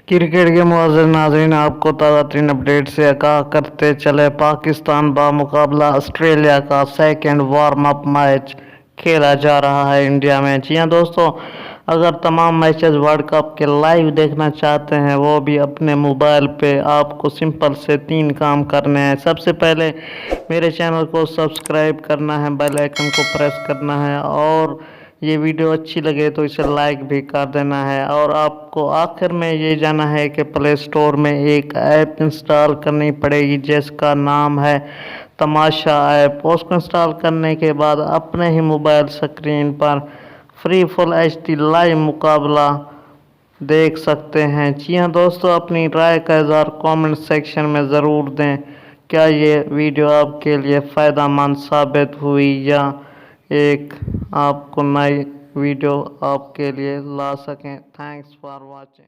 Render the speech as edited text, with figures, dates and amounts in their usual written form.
Cricket के मुआज़िज़ नाज़रीन, आपको ताज़ा तरीन अपडेट से आगाह करते चले। पाकिस्तान बामुकाबला ऑस्ट्रेलिया का सेकंड वार्म अप मैच खेला जा रहा है इंडिया में। जी हाँ दोस्तों, अगर तमाम मैचेस वर्ल्ड कप के लाइव देखना चाहते हैं, वो भी अपने मोबाइल पे, आपको सिंपल से 3 काम करने हैं। सबसे पहले मेरे चैनल को सब्सक्राइब करना है, बेल आइकन को प्रेस करना है, और ये वीडियो अच्छी लगे तो इसे लाइक भी कर देना है। और आपको आखिर में ये जाना है कि प्ले स्टोर में एक ऐप इंस्टॉल करनी पड़ेगी जिसका नाम है तमाशा ऐप। उसको इंस्टॉल करने के बाद अपने ही मोबाइल स्क्रीन पर फ्री फुल HD लाइव मुकाबला देख सकते हैं। जी हाँ दोस्तों, अपनी राय का इज़हार कमेंट सेक्शन में ज़रूर दें। क्या ये वीडियो आपके लिए फ़ायदेमंद साबित हुई या एक आपको नई वीडियो आपके लिए ला सकें। Thanks for watching.